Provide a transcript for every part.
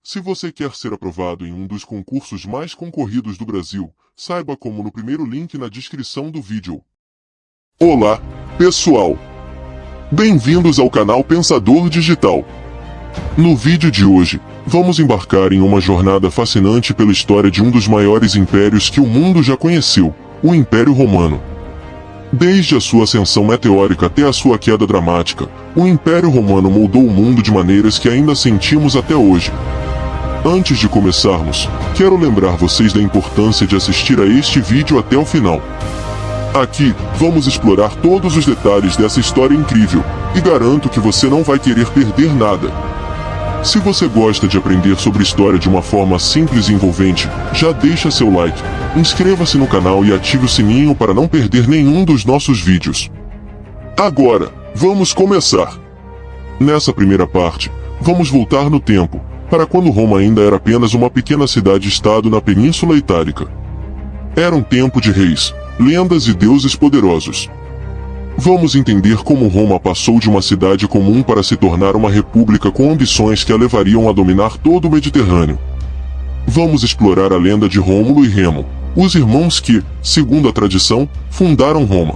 Se você quer ser aprovado em um dos concursos mais concorridos do Brasil, saiba como no primeiro link na descrição do vídeo. Olá, pessoal! Bem-vindos ao canal Pensador Digital. No vídeo de hoje, vamos embarcar em uma jornada fascinante pela história de um dos maiores impérios que o mundo já conheceu, o Império Romano. Desde a sua ascensão meteórica até a sua queda dramática, o Império Romano moldou o mundo de maneiras que ainda sentimos até hoje. Antes de começarmos, quero lembrar vocês da importância de assistir a este vídeo até o final. Aqui, vamos explorar todos os detalhes dessa história incrível, e garanto que você não vai querer perder nada. Se você gosta de aprender sobre história de uma forma simples e envolvente, já deixa seu like, inscreva-se no canal e ative o sininho para não perder nenhum dos nossos vídeos. Agora, vamos começar! Nessa primeira parte, vamos voltar no tempo, para quando Roma ainda era apenas uma pequena cidade-estado na Península Itálica. Era um tempo de reis, lendas e deuses poderosos. Vamos entender como Roma passou de uma cidade comum para se tornar uma república com ambições que a levariam a dominar todo o Mediterrâneo. Vamos explorar a lenda de Rômulo e Remo, os irmãos que, segundo a tradição, fundaram Roma.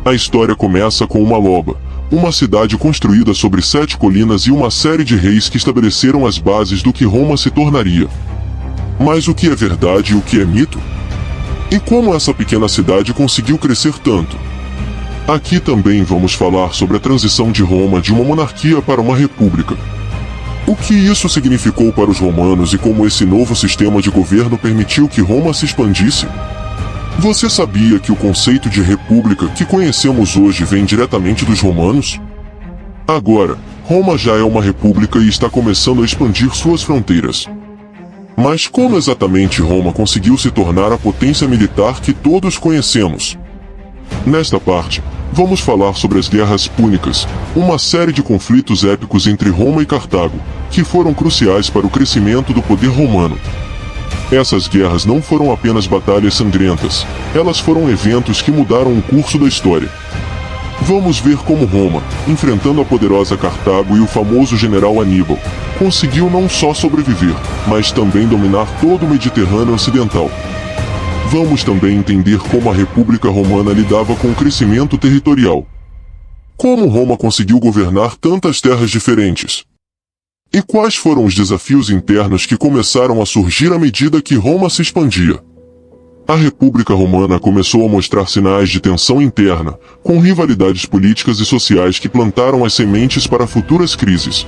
A história começa com uma loba, uma cidade construída sobre 7 colinas e uma série de reis que estabeleceram as bases do que Roma se tornaria. Mas o que é verdade e o que é mito? E como essa pequena cidade conseguiu crescer tanto? Aqui também vamos falar sobre a transição de Roma de uma monarquia para uma república. O que isso significou para os romanos e como esse novo sistema de governo permitiu que Roma se expandisse? Você sabia que o conceito de república que conhecemos hoje vem diretamente dos romanos? Agora, Roma já é uma república e está começando a expandir suas fronteiras. Mas como exatamente Roma conseguiu se tornar a potência militar que todos conhecemos? Nesta parte, vamos falar sobre as Guerras Púnicas, uma série de conflitos épicos entre Roma e Cartago, que foram cruciais para o crescimento do poder romano. Essas guerras não foram apenas batalhas sangrentas, elas foram eventos que mudaram o curso da história. Vamos ver como Roma, enfrentando a poderosa Cartago e o famoso general Aníbal, conseguiu não só sobreviver, mas também dominar todo o Mediterrâneo Ocidental. Vamos também entender como a República Romana lidava com o crescimento territorial. Como Roma conseguiu governar tantas terras diferentes? E quais foram os desafios internos que começaram a surgir à medida que Roma se expandia? A República Romana começou a mostrar sinais de tensão interna, com rivalidades políticas e sociais que plantaram as sementes para futuras crises.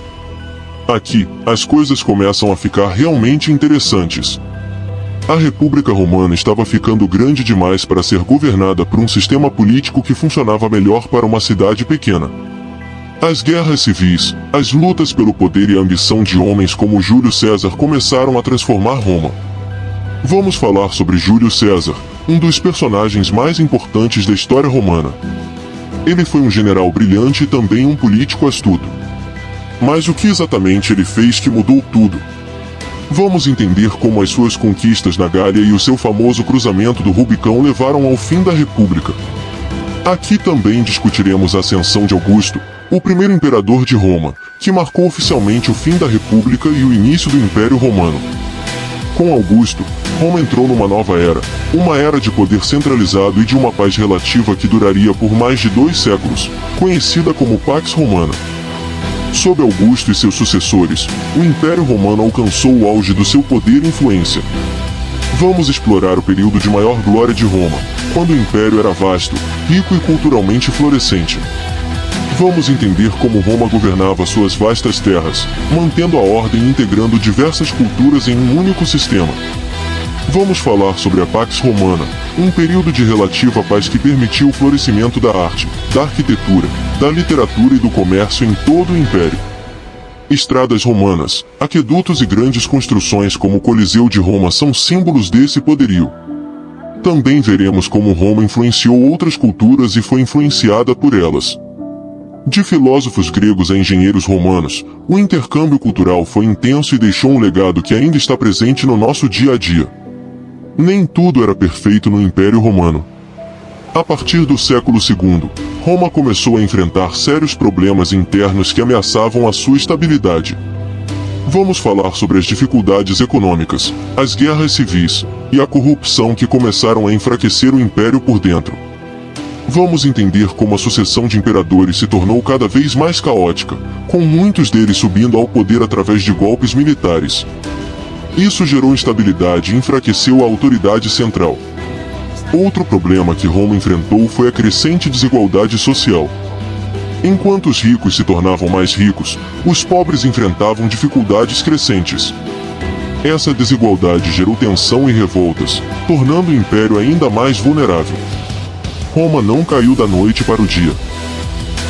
Aqui, as coisas começam a ficar realmente interessantes. A República Romana estava ficando grande demais para ser governada por um sistema político que funcionava melhor para uma cidade pequena. As guerras civis, as lutas pelo poder e a ambição de homens como Júlio César começaram a transformar Roma. Vamos falar sobre Júlio César, um dos personagens mais importantes da história romana. Ele foi um general brilhante e também um político astuto. Mas o que exatamente ele fez que mudou tudo? Vamos entender como as suas conquistas na Gália e o seu famoso cruzamento do Rubicão levaram ao fim da República. Aqui também discutiremos a ascensão de Augusto, o primeiro imperador de Roma, que marcou oficialmente o fim da República e o início do Império Romano. Com Augusto, Roma entrou numa nova era, uma era de poder centralizado e de uma paz relativa que duraria por mais de 2 séculos, conhecida como Pax Romana. Sob Augusto e seus sucessores, o Império Romano alcançou o auge do seu poder e influência. Vamos explorar o período de maior glória de Roma, quando o Império era vasto, rico e culturalmente florescente. Vamos entender como Roma governava suas vastas terras, mantendo a ordem e integrando diversas culturas em um único sistema. Vamos falar sobre a Pax Romana, um período de relativa paz que permitiu o florescimento da arte, da arquitetura, da literatura e do comércio em todo o Império. Estradas romanas, aquedutos e grandes construções como o Coliseu de Roma são símbolos desse poderio. Também veremos como Roma influenciou outras culturas e foi influenciada por elas. De filósofos gregos a engenheiros romanos, o intercâmbio cultural foi intenso e deixou um legado que ainda está presente no nosso dia a dia. Nem tudo era perfeito no Império Romano. A partir do século II, Roma começou a enfrentar sérios problemas internos que ameaçavam a sua estabilidade. Vamos falar sobre as dificuldades econômicas, as guerras civis e a corrupção que começaram a enfraquecer o império por dentro. Vamos entender como a sucessão de imperadores se tornou cada vez mais caótica, com muitos deles subindo ao poder através de golpes militares. Isso gerou instabilidade e enfraqueceu a autoridade central. Outro problema que Roma enfrentou foi a crescente desigualdade social. Enquanto os ricos se tornavam mais ricos, os pobres enfrentavam dificuldades crescentes. Essa desigualdade gerou tensão e revoltas, tornando o império ainda mais vulnerável. Roma não caiu da noite para o dia.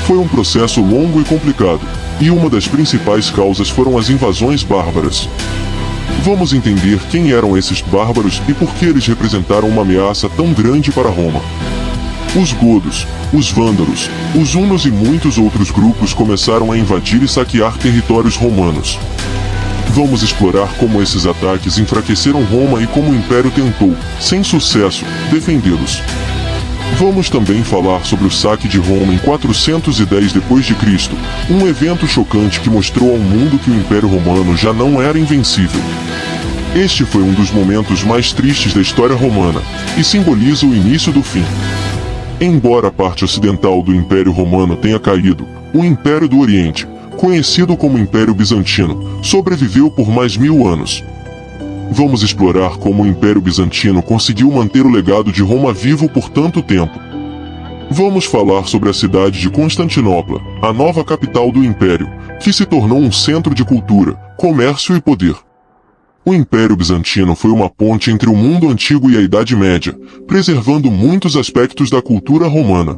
Foi um processo longo e complicado, e uma das principais causas foram as invasões bárbaras. Vamos entender quem eram esses bárbaros e por que eles representaram uma ameaça tão grande para Roma. Os godos, os vândalos, os hunos e muitos outros grupos começaram a invadir e saquear territórios romanos. Vamos explorar como esses ataques enfraqueceram Roma e como o império tentou, sem sucesso, defendê-los. Vamos também falar sobre o saque de Roma em 410 d.C., um evento chocante que mostrou ao mundo que o Império Romano já não era invencível. Este foi um dos momentos mais tristes da história romana, e simboliza o início do fim. Embora a parte ocidental do Império Romano tenha caído, o Império do Oriente, conhecido como Império Bizantino, sobreviveu por mais 1000 anos. Vamos explorar como o Império Bizantino conseguiu manter o legado de Roma vivo por tanto tempo. Vamos falar sobre a cidade de Constantinopla, a nova capital do Império, que se tornou um centro de cultura, comércio e poder. O Império Bizantino foi uma ponte entre o mundo antigo e a Idade Média, preservando muitos aspectos da cultura romana.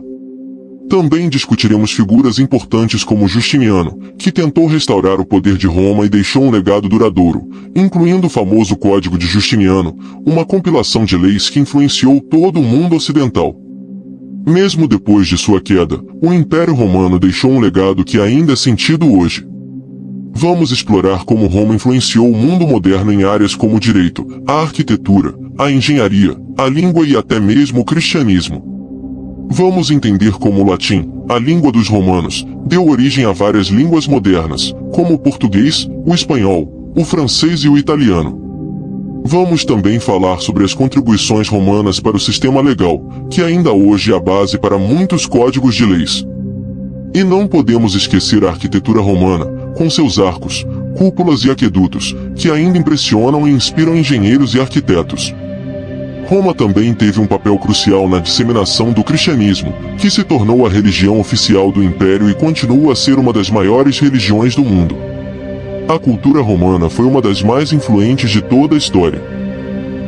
Também discutiremos figuras importantes como Justiniano, que tentou restaurar o poder de Roma e deixou um legado duradouro, incluindo o famoso Código de Justiniano, uma compilação de leis que influenciou todo o mundo ocidental. Mesmo depois de sua queda, o Império Romano deixou um legado que ainda é sentido hoje. Vamos explorar como Roma influenciou o mundo moderno em áreas como o direito, a arquitetura, a engenharia, a língua e até mesmo o cristianismo. Vamos entender como o latim, a língua dos romanos, deu origem a várias línguas modernas, como o português, o espanhol, o francês e o italiano. Vamos também falar sobre as contribuições romanas para o sistema legal, que ainda hoje é a base para muitos códigos de leis. E não podemos esquecer a arquitetura romana, com seus arcos, cúpulas e aquedutos, que ainda impressionam e inspiram engenheiros e arquitetos. Roma também teve um papel crucial na disseminação do cristianismo, que se tornou a religião oficial do Império e continua a ser uma das maiores religiões do mundo. A cultura romana foi uma das mais influentes de toda a história.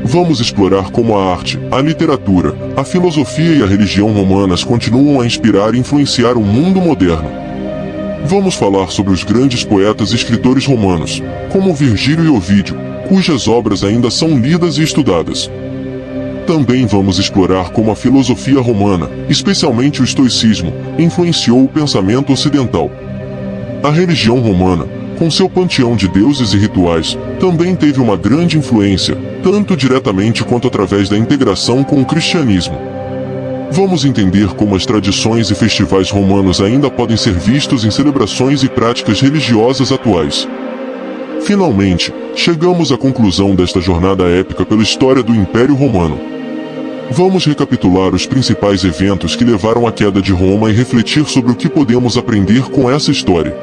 Vamos explorar como a arte, a literatura, a filosofia e a religião romanas continuam a inspirar e influenciar o mundo moderno. Vamos falar sobre os grandes poetas e escritores romanos, como Virgílio e Ovídio, cujas obras ainda são lidas e estudadas. Também vamos explorar como a filosofia romana, especialmente o estoicismo, influenciou o pensamento ocidental. A religião romana, com seu panteão de deuses e rituais, também teve uma grande influência, tanto diretamente quanto através da integração com o cristianismo. Vamos entender como as tradições e festivais romanos ainda podem ser vistos em celebrações e práticas religiosas atuais. Finalmente, chegamos à conclusão desta jornada épica pela história do Império Romano. Vamos recapitular os principais eventos que levaram à queda de Roma e refletir sobre o que podemos aprender com essa história.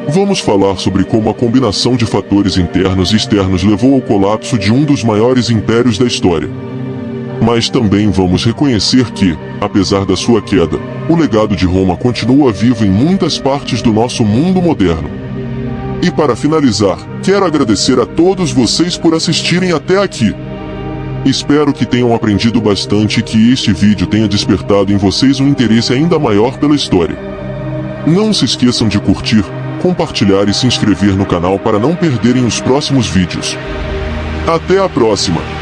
Vamos falar sobre como a combinação de fatores internos e externos levou ao colapso de um dos maiores impérios da história. Mas também vamos reconhecer que, apesar da sua queda, o legado de Roma continua vivo em muitas partes do nosso mundo moderno. E para finalizar, quero agradecer a todos vocês por assistirem até aqui. Espero que tenham aprendido bastante e que este vídeo tenha despertado em vocês um interesse ainda maior pela história. Não se esqueçam de curtir, compartilhar e se inscrever no canal para não perderem os próximos vídeos. Até a próxima!